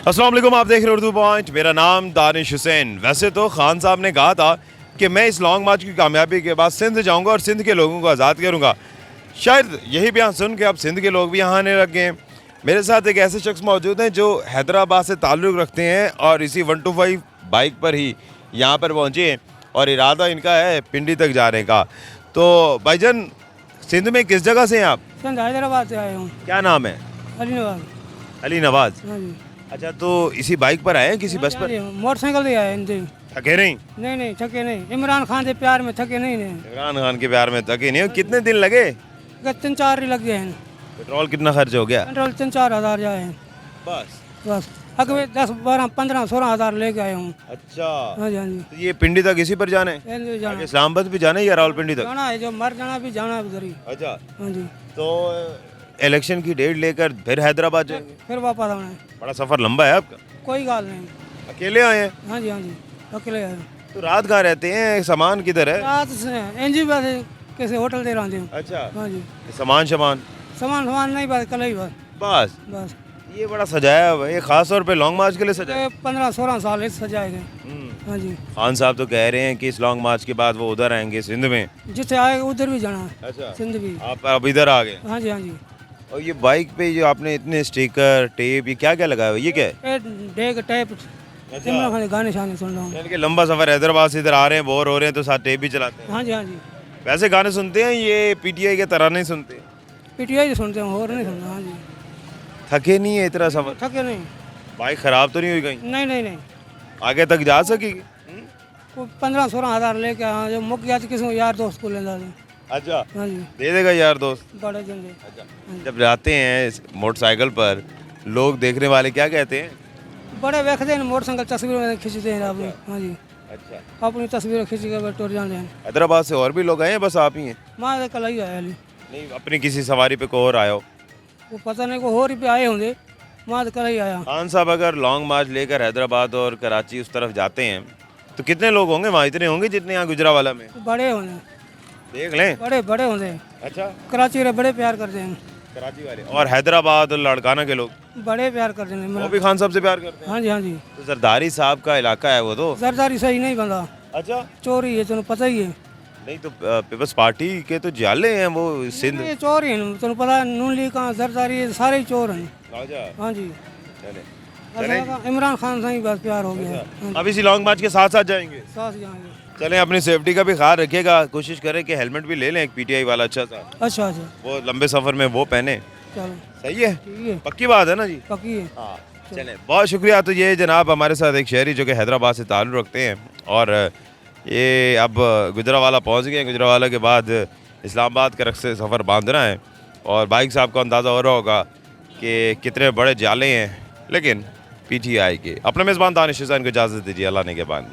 अस्सलाम वालेकुम, आप देख रहे हैं उर्दू पॉइंट। मेरा नाम दानिश हुसैन। वैसे तो खान साहब ने कहा था कि मैं इस लॉन्ग मार्च की कामयाबी के बाद सिंध जाऊंगा और सिंध के लोगों को आज़ाद करूंगा। शायद यही बयान सुन के अब सिंध के लोग भी यहाँ आने लग गए हैं। मेरे साथ एक ऐसे शख्स मौजूद हैं जो हैदराबाद से ताल्लुक़ रखते हैं और इसी 125 बाइक पर ही यहाँ पर पहुँचे हैं और इरादा इनका है पिंडी तक जाने का। तो भाईजान, सिंध में किस जगह से हैं आप? सिंध हैदराबाद से आए हूँ। क्या नाम है? अली नवाज। अली नवाज। हाँ जी। अच्छा, तो इसी बाइक पर आए हैं किसी बस पर? मोटरसाइकिल से आए हैं जी। थके नहीं? नहीं थके नहीं। इमरान खान से प्यार में थके नहीं। इमरान खान के प्यार में थके नहीं? कितने दिन लगे? 3-4 लग गए हैं। पेट्रोल कितना खर्च हो गया? पेट्रोल 3-4 हज़ार जाए हैं बस। अगले 10-12-15-16 हज़ार लेके आया हूँ। अच्छा। हाँ जी हाँ जी। तो ये पिंडी तक इसी पर जाना है? जाना इस्लामाबाद भी जाना है या रावलपिंडी तक? जाना है, जो मर जाना भी जाना है उधर ही। अच्छा। हाँ जी। तो इलेक्शन की डेट लेकर फिर हैदराबाद जाएंगे? फिर वापस आना है। बड़ा सफर लंबा है आपका। कोई गाल नहीं। अकेले आए हैं? हाँ जी अकेले आए। तो रात कहाँ रहते हैं? सामान किधर है? रात से एनजी बस कैसे होटल दे रहे हैं। अच्छा। हाँ जी। सामान सामान नहीं, बस कल ही बस। ये बड़ा सजाया हुआ है, ये खास तौर पे लॉन्ग मार्च के लिए सजाया। 15-16 साल से सजाए गए। हाँ जी। खान साहब तो कह रहे हैं कि इस लॉन्ग मार्च के बाद वो उधर आएंगे सिंध में। जिसे आएगा उधर भी जाना है। अच्छा। सिंध भी। आप अब इधर आ गए? हाँ जी। और ये बाइक पे जो आपने इतने स्टिकर टेप, ये क्या क्या लगाया हुआ है? ये क्या है? डेग टैप। इमरान खान के गाने शाने सुन रहा हूँ। यानी कि लंबा सफर हैदराबाद से इधर आ रहे हैं, बोर हो रहे हैं तो साथ टेप भी चलाते हैं। हाँ जी। वैसे गाने सुनते हैं, ये पीटीआई के तरह नहीं सुनते? पीटीआई सुनते हैं और नहीं सुनते। हाँ जी। थके नहीं है इतना सफर? थके नहीं। बाइक खराब तो नहीं हुई कहीं? नहीं। आगे तक जा सकेगी? वो 15-16 हज़ार लेके जो मुक गया तो किसी यार दोस्त को ले जाते। अच्छा। हाँ जी। दे देगा यार दोस्त? बड़े जल्दी। अच्छा। जब जाते हैं मोटरसाइकिल पर, लोग देखने वाले क्या कहते हैं? बड़े देखते हैं मोटरसाइकिल तस्वीर खींचते हैं अपनी। हाँ जी। अच्छा। अपनी तस्वीर खींच के टूर जाते हैं। हैदराबाद से और भी लोग आए हैं, बस आप ही हैं? माँ कल ही आया अली। नहीं, अपनी किसी सवारी पे को और आए हो? वो पता नहीं को हो रही पे आए होंगे। माँ कल ही आया। खान साहब अगर लॉन्ग मार्च लेकर हैदराबाद और कराची उस तरफ जाते हैं तो कितने लोग होंगे वहाँ? इतने होंगे जितने यहाँ गुजरावाला में? बड़े होंगे। देख लें। बड़े होंगे। अच्छा। कराची रे बड़े प्यार करते हैं। कराची वाले और हैदराबाद और लड़काना के लोग बड़े प्यार करते हैं। वो भी खान साहब से प्यार करते हैं? हाँ जी। तो जरदारी साहब का इलाका है वो तो? जरदारी सही नहीं बंदा। अच्छा। चोरी है, तुम्हें पता ही है। नहीं तो पीपल्स पार्टी के तो जाले हैं वो सिंध। ये चोर ही हैं, तुम्हें पता है। नून लीग का जरदारी सारे ही चोर हैं। अच्छा। हाँ जी। चले। इमरान खान से ही बस प्यार हो गया। अब इसी लॉन्ग मार्च के साथ साथ जाएंगे? साथ जाएंगे। चलें, अपनी सेफ्टी का भी ख्याल रखिएगा। कोशिश करें कि हेलमेट भी ले लें एक पीटीआई वाला अच्छा सा। अच्छा। वो लंबे सफर में वो पहने। चलो सही है? ठीक है। पक्की बात है ना जी? पक्की है। हाँ। चलें, बहुत शुक्रिया। तो ये जनाब हमारे साथ एक शहरी जो कि हैदराबाद से ताल्लुक़ रखते हैं और ये अब गुजरावाला पहुंच गए। गुजरावाला के बाद इस्लामाबाद के रख से सफ़र बांधना है और बाइक साहब को अंदाज़ा हो रहा होगा कि कितने बड़े जाले हैं, लेकिन पीटीआई के। अपने मेज़बान दानिश हुसैन को इजाज़त दीजिए। अल्लाह ने के बाद।